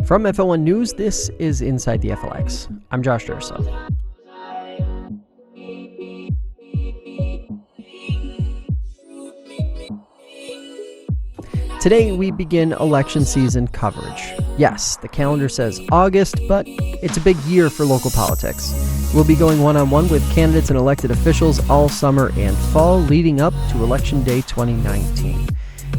From FL1 News, this is Inside the FLX. I'm Josh Durso. Today we begin election season coverage. Yes, the calendar says August, but it's a big year for local politics. We'll be going one-on-one with candidates and elected officials all summer and fall leading up to Election Day 2019.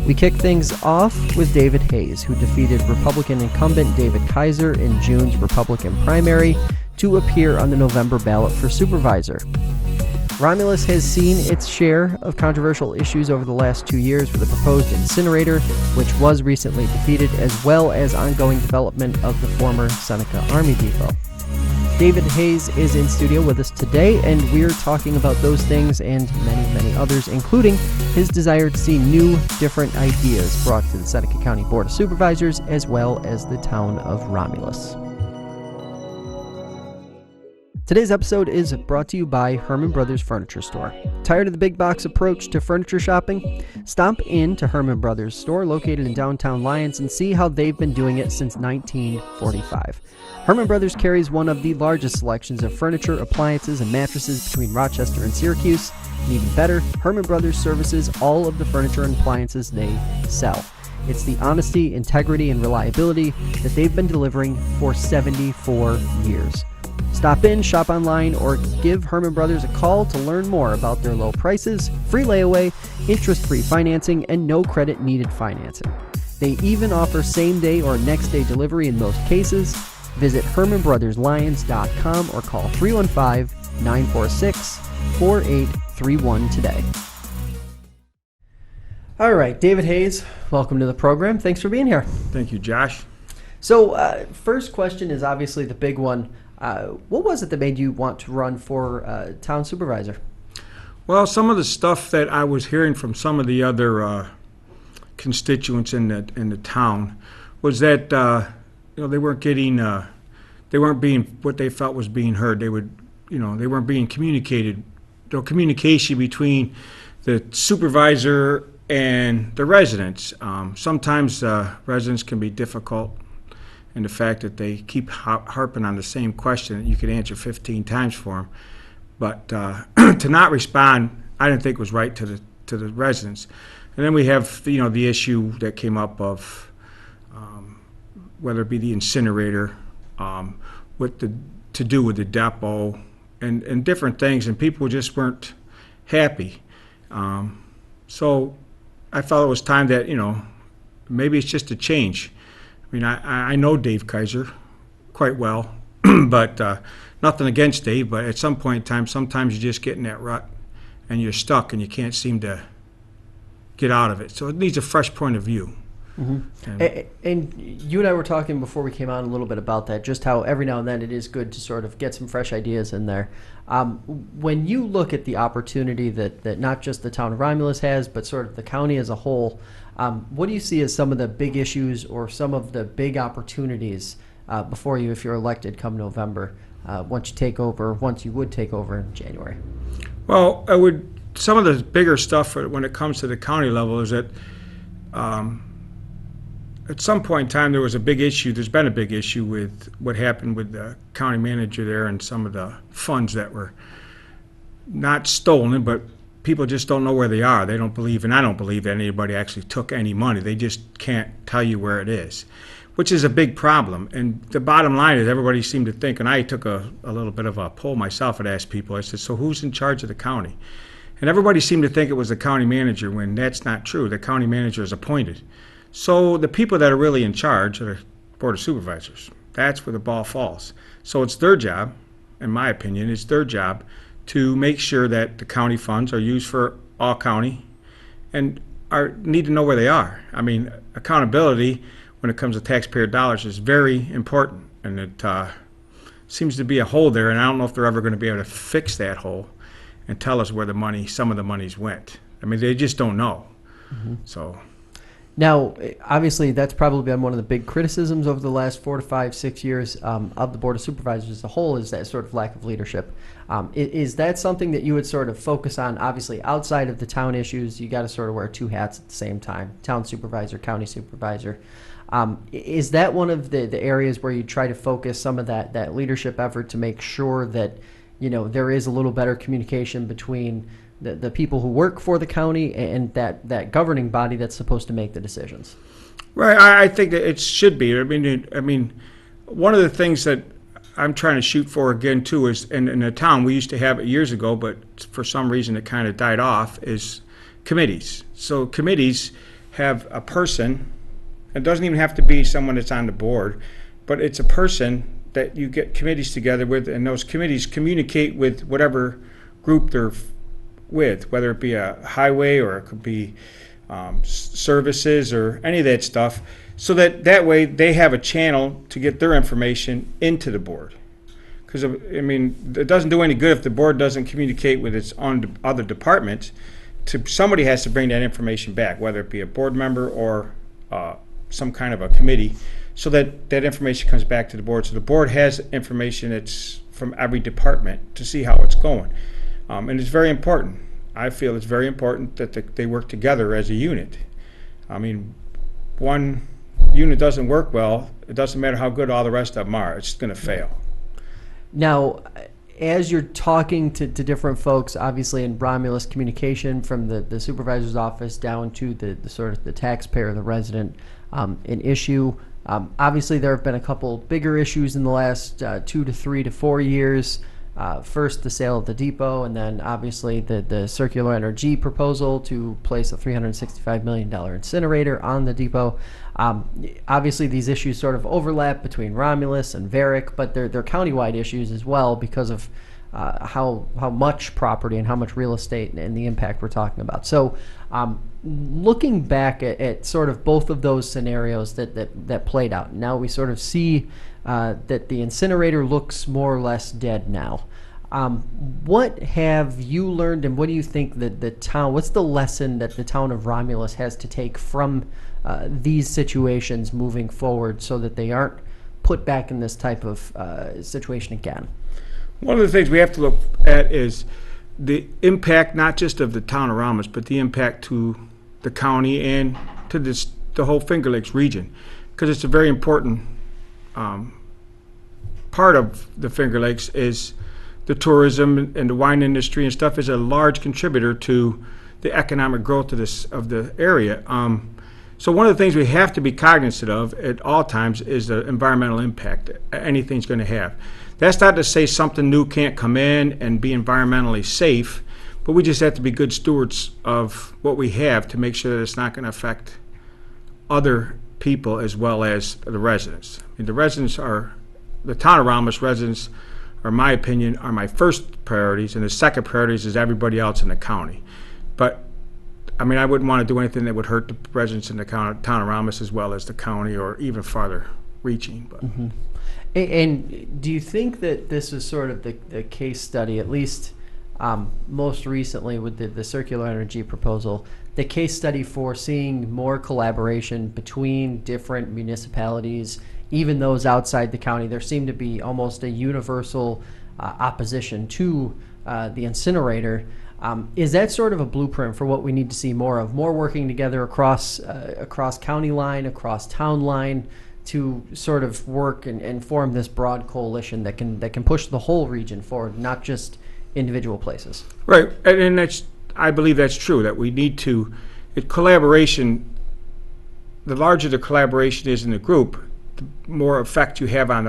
We kick things off with David Hayes, who defeated Republican incumbent David Kaiser in June's Republican primary to appear on the November ballot for supervisor. Romulus has seen its share of controversial issues over the last 2 years with the proposed incinerator, which was recently defeated, as well as ongoing development of the former Seneca Army Depot. David Hayes is in studio with us today, and we're talking about those things and many, many others, including his desire to see new, different ideas brought to the Seneca County Board of Supervisors, as well as the town of Romulus. Today's episode is brought to you by Herman Brothers Furniture Store. Tired of the big box approach to furniture shopping? Stomp in to Herman Brothers Store located in downtown Lyons and see how they've been doing it since 1945. Herman Brothers carries one of the largest selections of furniture, appliances, and mattresses between Rochester and Syracuse. And even better, Herman Brothers services all of the furniture and appliances they sell. It's the honesty, integrity, and reliability that they've been delivering for 74 years. Stop in, shop online, or give Herman Brothers a call to learn more about their low prices, free layaway, interest-free financing, and no credit needed financing. They even offer same-day or next-day delivery in most cases. Visit HermanBrothersLyons.com or call 315-946-4831 today. All right, David Hayes, welcome to the program. Thanks for being here. Thank you, Josh. So, first question is obviously the big one. What was it that made you want to run for town supervisor? Well, some of the stuff that I was hearing from some of the other constituents in the town was that they weren't getting they weren't being what they felt was being heard. They weren't being communicated. Communication between the supervisor and the residents. Sometimes residents can be difficult. And the fact that they keep harping on the same question that you could answer 15 times for them, but to not respond, I didn't think was right to the residents. And then we have the issue that came up of whether it be the incinerator, what to do with the depot, and different things, and people just weren't happy. So I felt it was time that maybe it's just a change. I mean, I know Dave Kaiser quite well, but nothing against Dave, but at some point in time, sometimes you just get in that rut and you're stuck and you can't seem to get out of it. So it needs a fresh point of view. Mm-hmm. And you and I were talking before we came on a little bit about that, just how every now and then it is good to sort of get some fresh ideas in there. When you look at the opportunity that not just the town of Romulus has, but sort of the county as a whole, what do you see as some of the big issues or some of the big opportunities before you if you're elected come November, once you would take over in January? Well, some of the bigger stuff when it comes to the county level is that at some point in time there's been a big issue with what happened with the county manager there and some of the funds that were not stolen, but people just don't know where they are. They don't believe, and I don't believe that anybody actually took any money. They just can't tell you where it is, which is a big problem. And the bottom line is everybody seemed to think, and I took a little bit of a poll myself and asked people, I said, so who's in charge of the county? And everybody seemed to think it was the county manager when that's not true. The county manager is appointed. So the people that are really in charge are the Board of Supervisors. That's where the ball falls. So it's their job, in my opinion, it's their job to make sure that the county funds are used for all county and need to know where they are. I mean, accountability when it comes to taxpayer dollars is very important, and it seems to be a hole there, and I don't know if they're ever going to be able to fix that hole and tell us where some of the monies went. I mean, they just don't know. Mm-hmm. So. Now, obviously, that's probably been one of the big criticisms over the last 4 to 5, 6 years of the Board of Supervisors as a whole is that sort of lack of leadership. Is that something that you would sort of focus on, obviously, outside of the town issues? You got to sort of wear two hats at the same time, town supervisor, county supervisor. Is that one of the areas where you try to focus some of that leadership effort to make sure that, there is a little better communication between the people who work for the county and that governing body that's supposed to make the decisions? Right, I think that it should be. I mean, one of the things that I'm trying to shoot for again too is in the town, we used to have it years ago, but for some reason it kind of died off, is committees. So committees have a person. It doesn't even have to be someone that's on the board, but it's a person that you get committees together with, and those committees communicate with whatever group they're with, whether it be a highway or it could be services or any of that stuff, so that way they have a channel to get their information into the board. Because, it doesn't do any good if the board doesn't communicate with its own other departments. Somebody has to bring that information back, whether it be a board member or some kind of a committee, so that information comes back to the board. So the board has information that's from every department to see how it's going. And it's very important. I feel it's very important that they work together as a unit. One unit doesn't work well, it doesn't matter how good all the rest of them are, it's going to fail. Now, as you're talking to different folks, obviously in Romulus communication from the supervisor's office down to the sort of the taxpayer, the resident, an issue. Obviously, there have been a couple bigger issues in the last 2 to 3 to 4 years. First, the sale of the depot, and then obviously the circular enerG proposal to place a $365 million incinerator on the depot. Obviously, these issues sort of overlap between Romulus and Varick, but they're countywide issues as well because of how much property and how much real estate and the impact we're talking about. So, looking back at sort of both of those scenarios that played out, now we sort of see that the incinerator looks more or less dead now. What have you learned, and what do you think that the town, what's the lesson that the town of Romulus has to take from these situations moving forward so that they aren't put back in this type of situation again? One of the things we have to look at is the impact, not just of the town of Romulus, but the impact to the county and to the whole Finger Lakes region, because it's a very important part of the Finger Lakes. Is the tourism and the wine industry and stuff is a large contributor to the economic growth of the area. So one of the things we have to be cognizant of at all times is the environmental impact anything's going to have. That's not to say something new can't come in and be environmentally safe, but we just have to be good stewards of what we have to make sure that it's not going to affect other people as well as the residents. The town of Romulus residents, in my opinion, are my first priorities, and the second priorities is everybody else in the county. But I wouldn't want to do anything that would hurt the residents in the town of Romulus as well as the county, or even farther reaching. But. Mm-hmm. And do you think that this is sort of the case study, at least most recently with the circular energy proposal, the case study for seeing more collaboration between different municipalities, even those outside the county? There seemed to be almost a universal opposition to the incinerator. Is that sort of a blueprint for what we need to see more of? More working together across county line, across town line, to sort of work and form this broad coalition that can push the whole region forward, not just individual places. Right, and I believe that's true, that we need to, collaboration, the larger the collaboration is in the group, the more effect you have on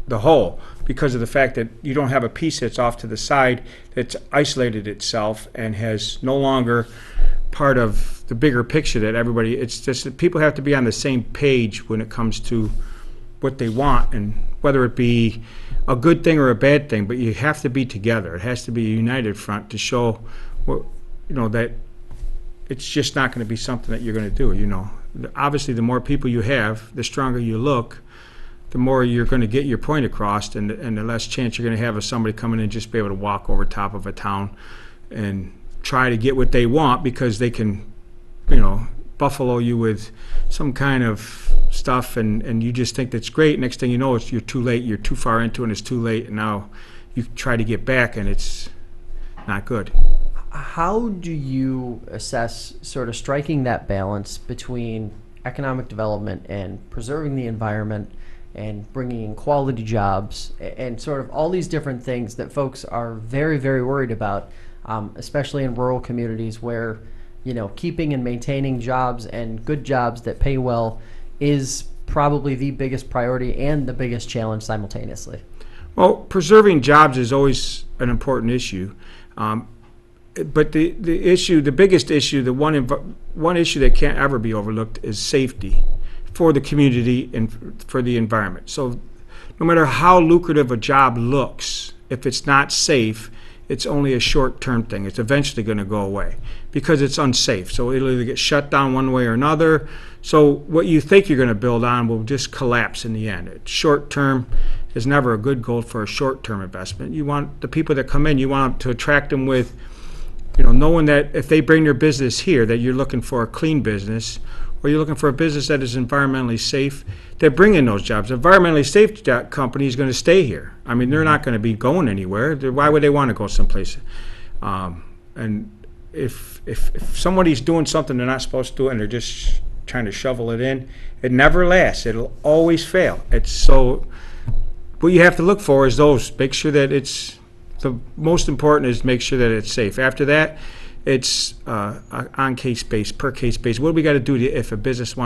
the whole, because of the fact that you don't have a piece that's off to the side that's isolated itself and has no longer part of the bigger picture that everybody, it's just that people have to be on the same page when it comes to what they want, and whether it be a good thing or a bad thing, but you have to be together. It has to be a united front to show that it's just not going to be something that you're going to do. Obviously the more people you have, the stronger you look, the more you're going to get your point across, and the less chance you're going to have of somebody coming in and just be able to walk over top of a town and try to get what they want, because they can, buffalo you with some kind of stuff, and you just think that's great. Next thing you know, you're too late, you're too far into it, and it's too late, and now you try to get back, and it's not good. How do you assess sort of striking that balance between economic development and preserving the environment and bringing in quality jobs and sort of all these different things that folks are very, very worried about, especially in rural communities where, keeping and maintaining jobs and good jobs that pay well is probably the biggest priority and the biggest challenge simultaneously. Well, preserving jobs is always an important issue. But the biggest issue, the one issue that can't ever be overlooked is safety for the community and for the environment. So no matter how lucrative a job looks, if it's not safe, it's only a short-term thing. It's eventually going to go away because it's unsafe. So it'll either get shut down one way or another. So what you think you're going to build on will just collapse in the end. Short-term is never a good goal for a short-term investment. You want the people that come in, you want to attract them with, knowing that if they bring their business here, that you're looking for a clean business, or you're looking for a business that is environmentally safe, that bring in those jobs. Environmentally safe company is going to stay here. I mean, they're not going to be going anywhere. Why would they want to go someplace? And if somebody's doing something they're not supposed to do and they're just trying to shovel it in, it never lasts. It'll always fail. What you have to look for is those. Make sure that the most important is make sure that it's safe. After that, it's on case based, per case based. What do we got to do if a business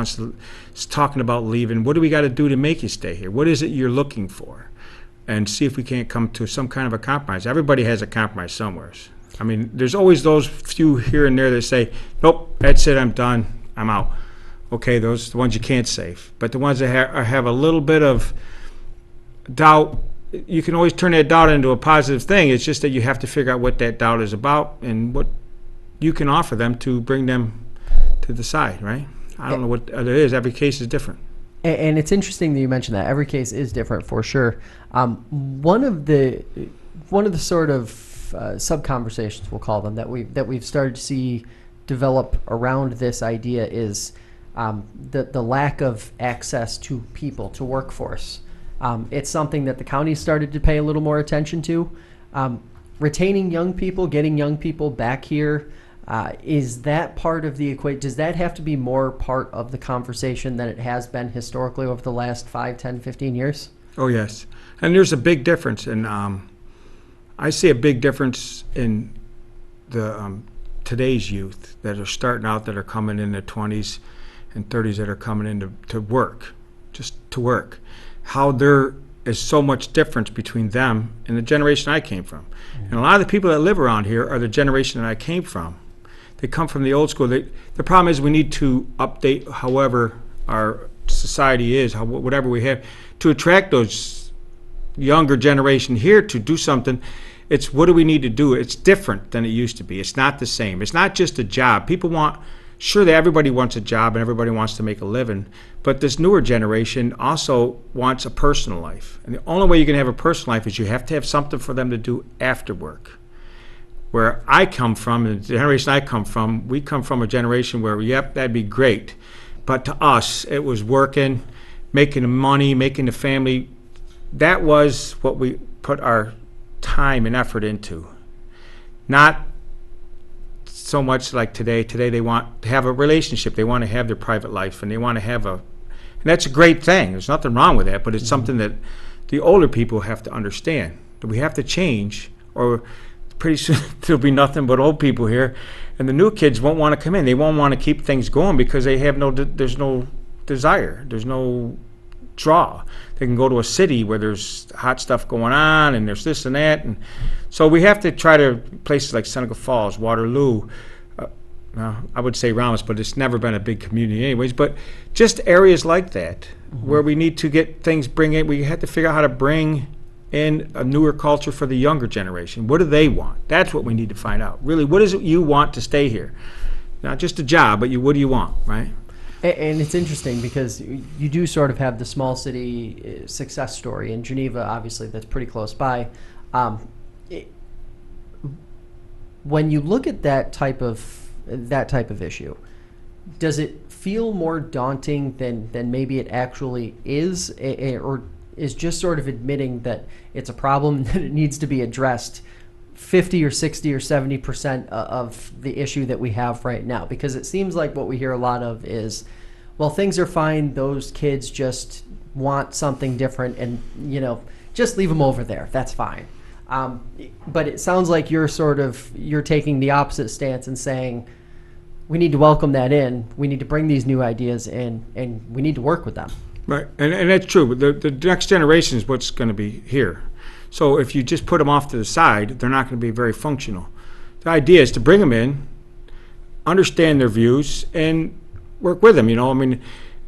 is talking about leaving? What do we got to do to make you stay here? What is it you're looking for? And see if we can't come to some kind of a compromise. Everybody has a compromise somewhere. I mean, there's always those few here and there that say, nope, that's it, I'm done, I'm out. Okay, those are the ones you can't save. But the ones that have a little bit of doubt, you can always turn that doubt into a positive thing. It's just that you have to figure out what that doubt is about and what you can offer them to bring them to the side, right? I don't know what it is. Every case is different. And it's interesting that you mentioned that. Every case is different for sure. One of the sort of sub-conversations, we'll call them, that we've started to see develop around this idea is the lack of access to people, to workforce. It's something that the county started to pay a little more attention to. Retaining young people, getting young people back here, is that part of the equation? Does that have to be more part of the conversation than it has been historically over the last 5, 10, 15 years? Oh, yes. And there's a big difference. And I see a big difference in the today's youth that are starting out, that are coming in their 20s and 30s, that are coming in to work, just to work. How there is so much difference between them and the generation I came from. And a lot of the people that live around here are the generation that I came from. They come from the old school. The problem is we need to update however our society is, whatever we have, to attract those younger generation here to do something. It's what do we need to do? It's different than it used to be. It's not the same. It's not just a job. Sure that everybody wants a job and everybody wants to make a living, but this newer generation also wants a personal life. And the only way you can have a personal life is you have to have something for them to do after work. Where I come from, the generation I come from, we come from a generation where, yep, that'd be great. But to us, it was working, making the money, making the family. That was what we put our time and effort into. Not so much like today. Today they want to have a relationship. They want to have their private life, and they want to have and that's a great thing. There's nothing wrong with that, but it's something that the older people have to understand, that we have to change, or pretty soon there'll be nothing but old people here, and the new kids won't want to come in. They won't want to keep things going because they have there's no desire. There's no draw. They can go to a city where there's hot stuff going on and there's this and that, and so we have to try to places like Seneca Falls, Waterloo, I would say Romulus, but it's never been a big community anyways, but just areas like that where we need to get things, we have to figure out how to bring in a newer culture for the younger generation. What do they want? That's what we need to find out. Really, what is it you want to stay here? Not just a job, but what do you want, right? And it's interesting because you do sort of have the small city success story in Geneva, obviously, that's pretty close by. When you look at that type of issue, does it feel more daunting than maybe it actually is, or is just sort of admitting that it's a problem that it needs to be addressed 50 or 60 or 70% of the issue that we have right now? Because it seems like what we hear a lot of is, well, things are fine, those kids just want something different, and just leave them over there. That's fine. But it sounds like you're taking the opposite stance and saying we need to welcome that in. We need to bring these new ideas in, and we need to work with them. Right, and that's true. The next generation is what's going to be here. So if you just put them off to the side, they're not going to be very functional. The idea is to bring them in, understand their views, and work with them. I mean,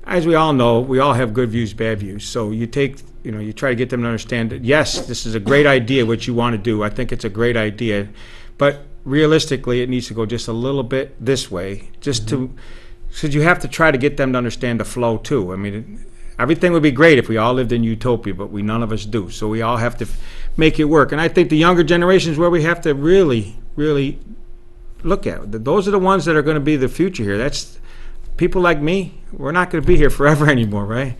as we all know, we all have good views, bad views. So you try to get them to understand that, yes, this is a great idea, what you want to do. I think it's a great idea. But realistically, it needs to go just a little bit this way, because you have to try to get them to understand the flow, too. I mean, everything would be great if we all lived in utopia, but none of us do. So we all have to make it work. And I think the younger generation is where we have to really, really look at. Those are the ones that are going to be the future here. That's people like me. We're not going to be here forever anymore, right?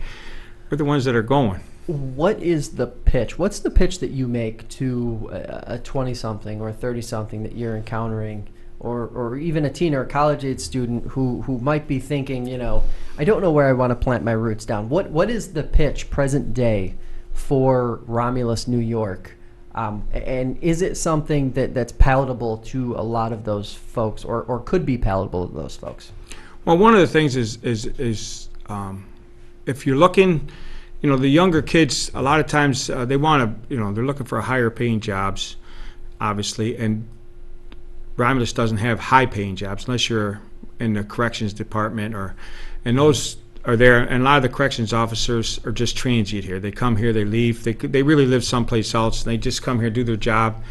We're the ones that are going. What is the pitch? What's the pitch that you make to a 20-something or 30-something that you're encountering, or even a teen or a college-age student who might be thinking, I don't know where I want to plant my roots down. What is the pitch present day for Romulus, New York? And is it something that's palatable to a lot of those folks, or could be palatable to those folks? Well, one of the things is if you're looking, the younger kids, a lot of times they want to, they're looking for higher paying jobs, obviously, and Romulus doesn't have high paying jobs unless you're in the corrections department, and those are there, and a lot of the corrections officers are just transient here. They come here, they leave, they really live someplace else, and they just come here, do their job,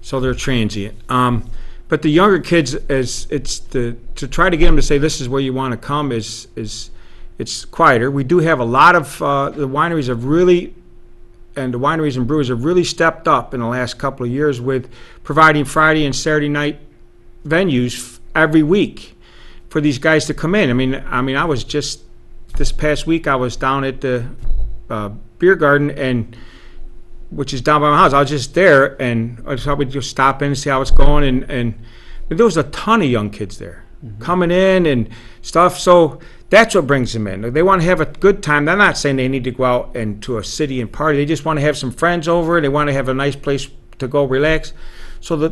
so they're transient. But the younger kids, to try to get them to say this is where you want to come is it's quieter. We do have a lot of the wineries and brewers have really stepped up in the last couple of years with providing Friday and Saturday night venues every week for these guys to come in. I mean, I was just this past week. I was down at the beer garden, which is down by my house. I was just there, and I thought we'd just stop in and see how it's going. And there was a ton of young kids there coming in and stuff. So that's what brings them in. They want to have a good time. They're not saying they need to go out into a city and party. They just want to have some friends over. They want to have a nice place to go relax. So the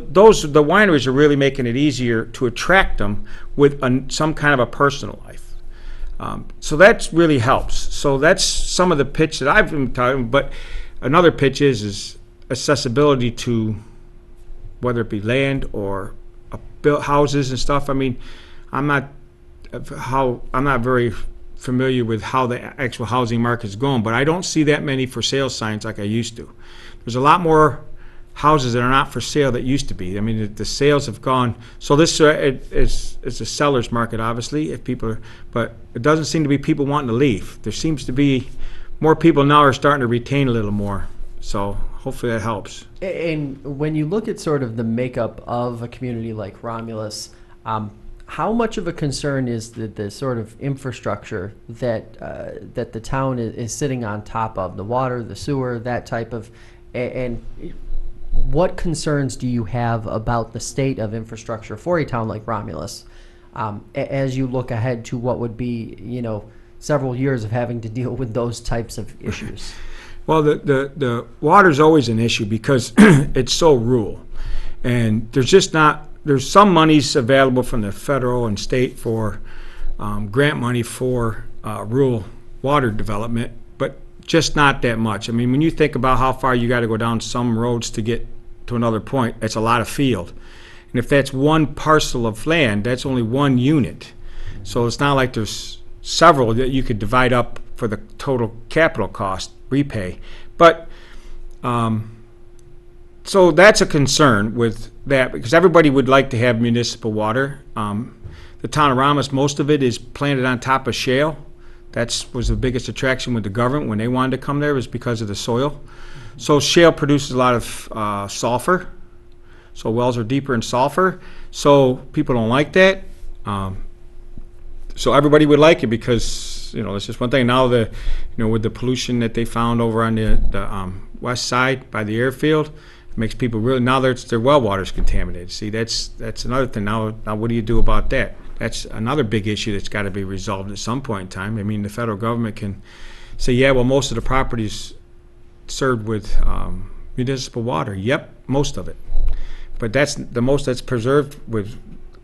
wineries are really making it easier to attract them with some kind of a personal life. So that really helps. So that's some of the pitch that I've been talking. But another pitch is accessibility to whether it be land or built houses and stuff. I mean, I'm not very familiar with how the actual housing market is going, but I don't see that many for sale signs like I used to. There's a lot more houses that are not for sale that used to be. I mean, the sales have gone. So this it's a seller's market, obviously, but it doesn't seem to be people wanting to leave. There seems to be more people now are starting to retain a little more. So hopefully that helps. And when you look at sort of the makeup of a community like Romulus, how much of a concern is the sort of infrastructure that the town is sitting on top of, the water, the sewer, that type of, and what concerns do you have about the state of infrastructure for a town like Romulus as you look ahead to what would be, several years of having to deal with those types of issues? Well, the water's always an issue because it's so rural, and there's some monies available from the federal and state for grant money for rural water development, but just not that much. I mean, when you think about how far you got to go down some roads to get to another point, it's a lot of field. And if that's one parcel of land, that's only one unit. So it's not like there's several that you could divide up for the total capital cost repay. But so that's a concern with that, because everybody would like to have municipal water. The town of Romulus, most of it is planted on top of shale. That was the biggest attraction with the government when they wanted to come there, was because of the soil. So shale produces a lot of sulfur. So wells are deeper in sulfur. So people don't like that. So everybody would like it because, it's just one thing. Now with the pollution that they found over on the west side by the airfield, it makes people really, now their well water's contaminated. See, that's another thing. Now what do you do about that? that's another big issue that's got to be resolved at some point in time. I mean, the federal government can say, yeah, well, most of the property's served with municipal water. Yep, most of it. But that's the most that's preserved with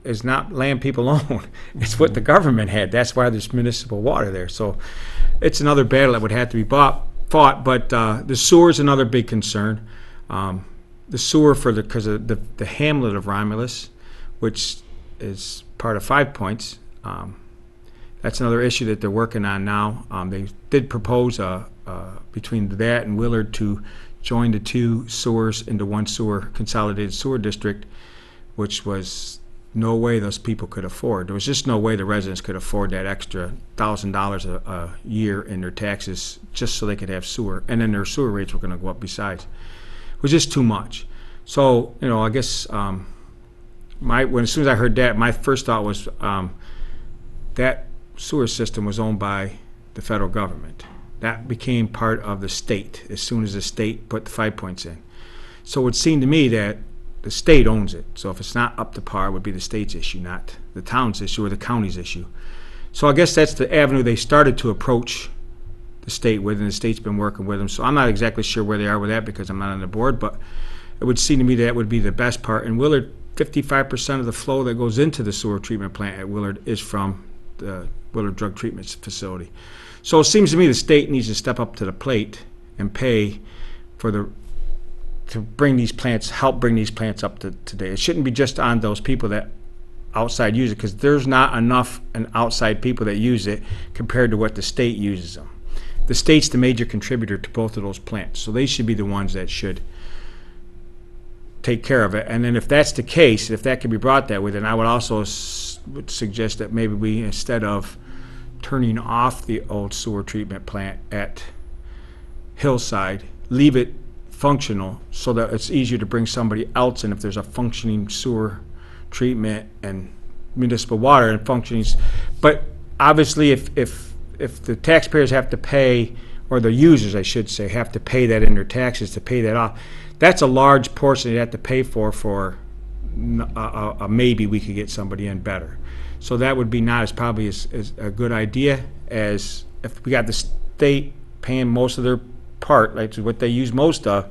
is not land people own. It's what the government had. That's why there's municipal water there. So it's another battle that would have to be fought. But the sewer is another big concern. The sewer because of the hamlet of Romulus, which is part of 5 Points. That's another issue that they're working on now. They did propose between that and Willard to join the 2 sewers into 1 consolidated sewer district, which was no way those people could afford. There was just no way the residents could afford that extra $1,000 a year in their taxes just so they could have sewer. And then their sewer rates were going to go up besides. It was just too much. So, I guess as soon as I heard that, my first thought was that sewer system was owned by the federal government. That became part of the state as soon as the state put the 5 Points in. So it would seem to me that the state owns it. So if it's not up to par, it would be the state's issue, not the town's issue or the county's issue. So I guess that's the avenue they started to approach the state with, and the state's been working with them. So I'm not exactly sure where they are with that because I'm not on the board, but it would seem to me that would be the best part. And Willard, 55% of the flow that goes into the sewer treatment plant at Willard is from the Willard Drug Treatment Facility. So it seems to me the state needs to step up to the plate and pay for to bring these plants, help bring these plants up to today. It shouldn't be just on those people that outside use it, because there's not enough and outside people that use it compared to what the state uses them. The state's the major contributor to both of those plants, so they should be the ones that should take care of it. And then if that's the case, if that can be brought that way, then I would also would suggest that maybe we, instead of turning off the old sewer treatment plant at Hillside, leave it functional so that it's easier to bring somebody else in if there's a functioning sewer treatment and municipal water and functioning. But obviously if the taxpayers have to pay, or the users I should say, have to pay that in their taxes to pay that off, that's a large portion they have to pay for maybe we could get somebody in better. So that would be not as probably as a good idea as if we got the state paying most of their part, like what they use most of.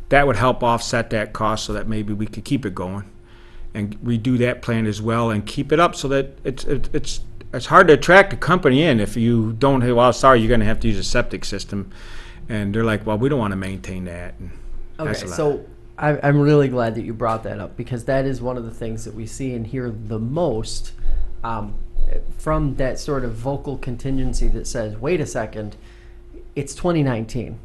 That would help offset that cost so that maybe we could keep it going and redo that plan as well and keep it up so that it's hard to attract a company in if you don't have, well, sorry, you're going to have to use a septic system. And they're like, well, we don't want to maintain that. And okay, so I'm really glad that you brought that up, because that is one of the things that we see and hear the most from that sort of vocal contingency that says, wait a second, it's 2019.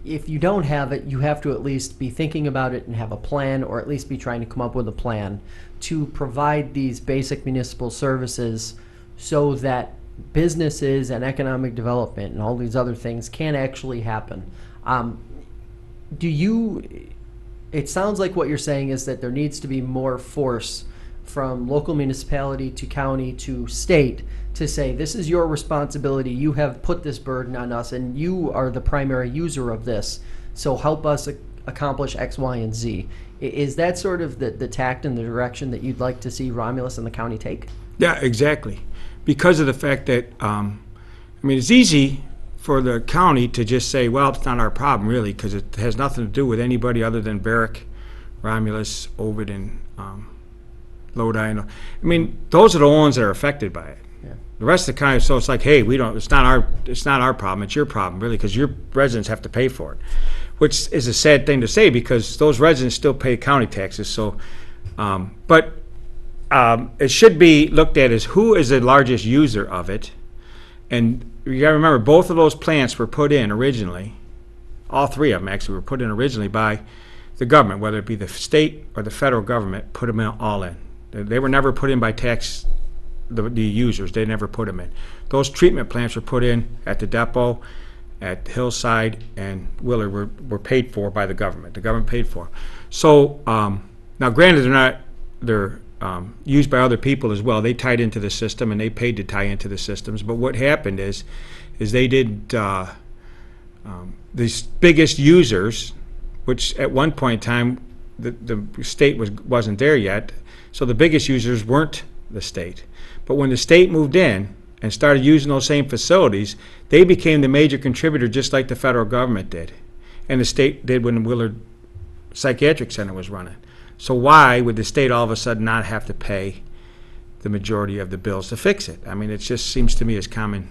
If you don't have it, you have to at least be thinking about it and have a plan, or at least be trying to come up with a plan to provide these basic municipal services so that businesses and economic development and all these other things can actually happen. It sounds like what you're saying is that there needs to be more force from local municipality to county to state to say, this is your responsibility, you have put this burden on us, and you are the primary user of this, so help us accomplish X, Y, and Z. Is that sort of the tact and the direction that you'd like to see Romulus and the county take? Yeah, exactly. Because of the fact that, it's easy for the county to just say, well, it's not our problem, really, because it has nothing to do with anybody other than Barrick, Romulus, Ovid, and Lodi. Those are the ones that are affected by it. Yeah. The rest of the county, so it's like, hey, it's not our problem, it's your problem, really, because your residents have to pay for it, which is a sad thing to say because those residents still pay county taxes. So, but it should be looked at as who is the largest user of it. And you gotta remember, both of those plants were put in originally, all 3 of them actually were put in originally by the government, whether it be the state or the federal government, put them all in. They were never put in by the users. They never put them in. Those treatment plants were put in at the depot, at Hillside, and Willard were paid for by the government. The government paid for. So now, granted, they're used by other people as well. They tied into the system, and they paid to tie into the systems. But what happened is they did these biggest users, which at one point in time the state wasn't there yet. So the biggest users weren't the state. But when the state moved in and started using those same facilities, they became the major contributor, just like the federal government did, and the state did when the Willard Psychiatric Center was running. So why would the state all of a sudden not have to pay the majority of the bills to fix it? I mean, it just seems to me as common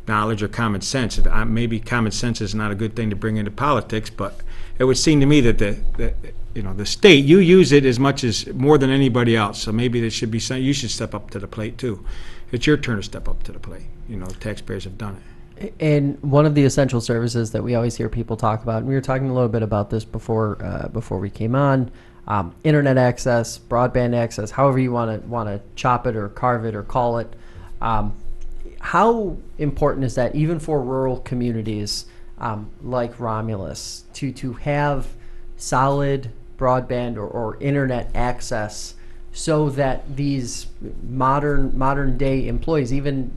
knowledge or common sense. Maybe common sense is not a good thing to bring into politics, but it would seem to me that the state, you use it as much as more than anybody else. So maybe there should be some, you should step up to the plate too. It's your turn to step up to the plate. The taxpayers have done it. And one of the essential services that we always hear people talk about, and we were talking a little bit about this before we came on, internet access, broadband access, however you want to chop it or carve it or call it. How important is that, even for rural communities like Romulus, to have solid broadband or internet access, so that these modern day employees, even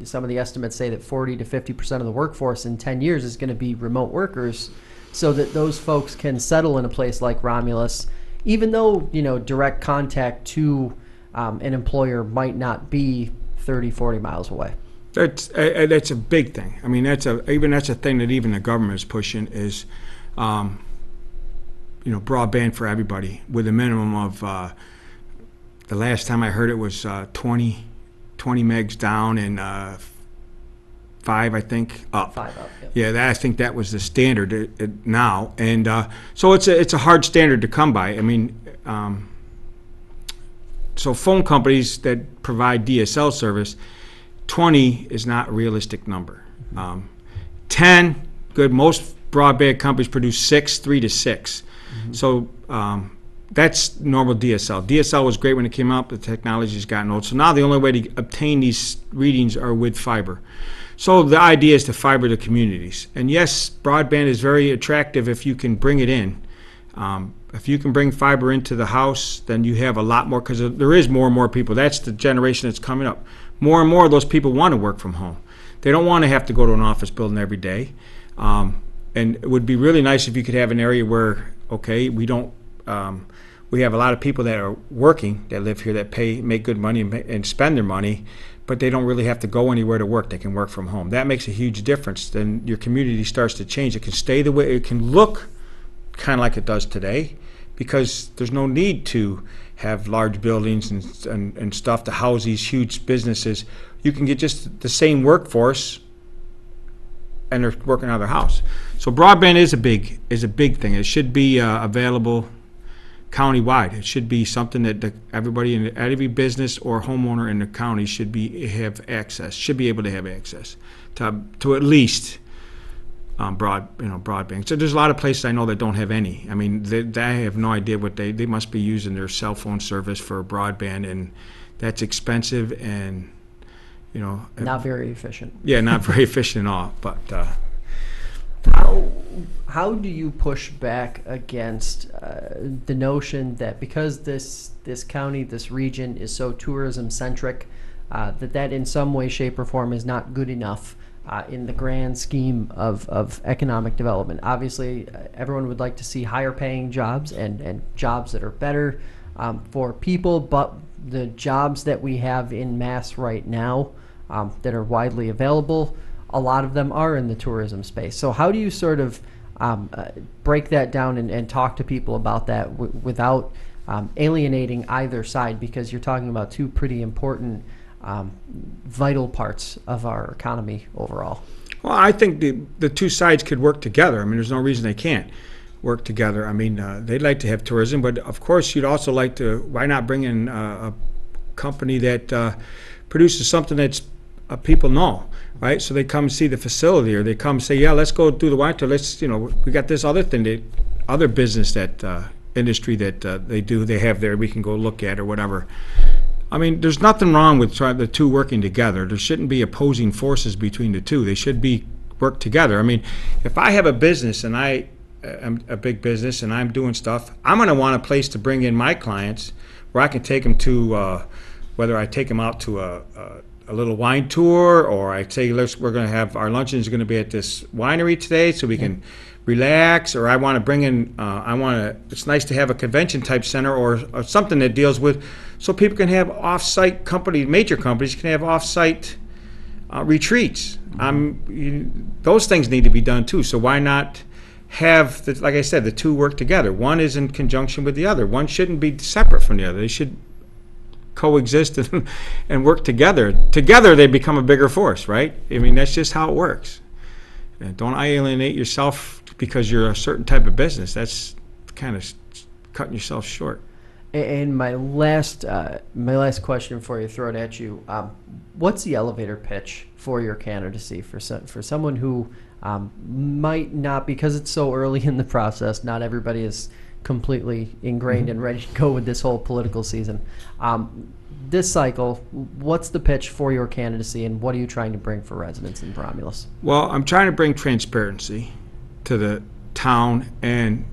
some of the estimates say that 40 to 50% of the workforce in 10 years is going to be remote workers, so that those folks can settle in a place like Romulus, even though direct contact to an employer might not be 30, 40 miles away. That's a big thing. I mean, that's a thing that even the government is pushing is, broadband for everybody with a minimum of. The last time I heard it was 20 megs down and 5, I think, up. 5 up. Yep. Yeah, I think that was the standard now, and so it's a hard standard to come by. I mean, so phone companies that provide DSL service, 20 is not a realistic number. 10, good. Most broadband companies produce 3 to 6. So that's normal DSL. DSL was great when it came out, but the technology's gotten old. So now the only way to obtain these readings are with fiber. So the idea is to fiber the communities. And yes, broadband is very attractive if you can bring it in. If you can bring fiber into the house, then you have a lot more, because there is more and more people. That's the generation that's coming up. More and more of those people want to work from home. They don't want to have to go to an office building every day. And it would be really nice if you could have an area where, okay, we have a lot of people that are working, that live here, that make good money and spend their money, but they don't really have to go anywhere to work. They can work from home. That makes a huge difference. Then your community starts to change. It can stay the way, it can look kind of like it does today, because there's no need to have large buildings and stuff to house these huge businesses. You can get just the same workforce and they're working out of their house. So broadband is a big thing. It should be available countywide. It should be something that everybody in every business or homeowner in the county should be able to have access to at least broadband. So there's a lot of places I know that don't have any. I mean, I have no idea what they must be using their cell phone service for broadband, and that's expensive and not very efficient. Yeah, not very efficient at all. But how do you push back against the notion that because this county, this region is so tourism centric, that in some way, shape, or form is not good enough in the grand scheme of economic development? Obviously, everyone would like to see higher paying jobs and jobs that are better for people, but the jobs that we have in mass right now that are widely available, a lot of them are in the tourism space. So how do you sort of break that down and talk to people about that without alienating either side, because you're talking about two pretty important vital parts of our economy overall? Well, I think the two sides could work together. I mean, there's no reason they can't work together. I mean, they'd like to have tourism, but of course you'd also like to, why not bring in a company that produces something that's people know, right? So they come see the facility, or they come say, yeah, let's go do the wine tour. Let's, we got this other thing, other business that industry that they have there, we can go look at or whatever. I mean, there's nothing wrong with the two working together. There shouldn't be opposing forces between the two. They should work together. I mean, if I have a business and I'm a big business and I'm doing stuff, I'm going to want a place to bring in my clients where I can take them to, whether I take them out to a a little wine tour, or I say, we're going to have our luncheon is going to be at this winery today, so we can relax. Or I want to bring in, it's nice to have a convention type center or something that deals with, so people can have off-site major companies can have off-site retreats. Those things need to be done too. So why not have, like I said, the two work together? One is in conjunction with the other. One shouldn't be separate from the other. They should coexist and work together. Together they become a bigger force, right? I mean, that's just how it works. And don't alienate yourself because you're a certain type of business. That's kind of cutting yourself short. And my last question for you, throw it at you. What's the elevator pitch for your candidacy for someone who might not, because it's so early in the process, not everybody is completely ingrained and ready to go with this whole political season. This cycle, what's the pitch for your candidacy, and what are you trying to bring for residents in Romulus? Well, I'm trying to bring transparency to the town and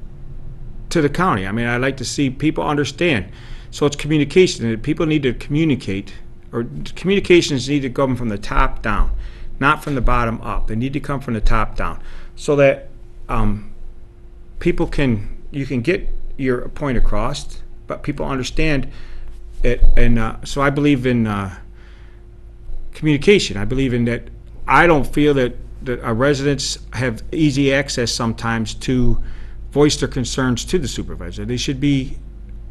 to the county. I mean, I like to see people understand. So it's communication. People need to communicate, or communications need to come from the top down, not from the bottom up. They need to come from the top down, so that you can get your point across, but people understand it. And so I believe in communication. I believe in that. I don't feel that our residents have easy access sometimes to voice their concerns to the supervisor. It should be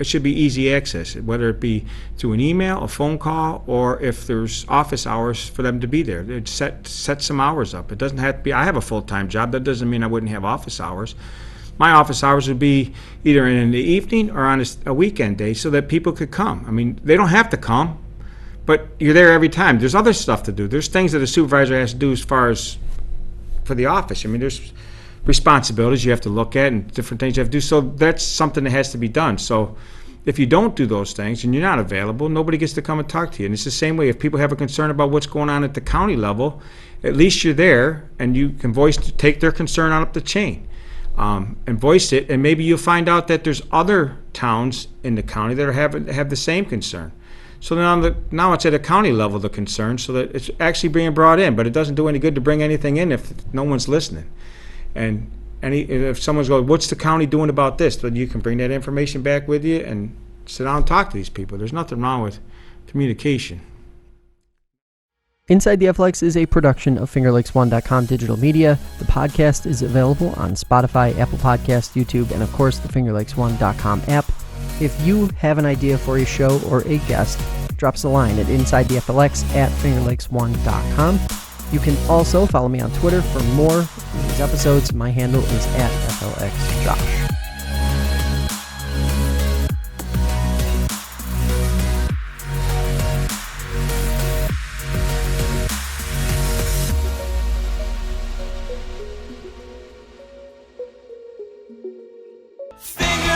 easy access, whether it be through an email, a phone call, or if there's office hours for them to be there. They'd set some hours up. It doesn't have to be, I have a full-time job. That doesn't mean I wouldn't have office hours. My office hours would be either in the evening or on a weekend day, so that people could come. I mean, they don't have to come, but you're there every time. There's other stuff to do. There's things that a supervisor has to do as far as for the office. I mean, there's responsibilities you have to look at and different things you have to do. So that's something that has to be done. So if you don't do those things and you're not available, nobody gets to come and talk to you. And it's the same way if people have a concern about what's going on at the county level, at least you're there and you can take their concern on up the chain. And voice it, and maybe you'll find out that there's other towns in the county that have the same concern. So now it's at a county level, the concern, so that it's actually being brought in, but it doesn't do any good to bring anything in if no one's listening. And if someone's going, what's the county doing about this? Then you can bring that information back with you and sit down and talk to these people. There's nothing wrong with communication. Inside the Athletics is a production of FingerLakes1.com digital media. The podcast is available on Spotify, Apple Podcasts, YouTube, and of course the FingerLakes1.com app. If you have an idea for a show or a guest, drop us a line at InsideTheAthletics@FingerLakes1.com. You can also follow me on Twitter for more of these episodes. My handle is @FLXJosh. Finger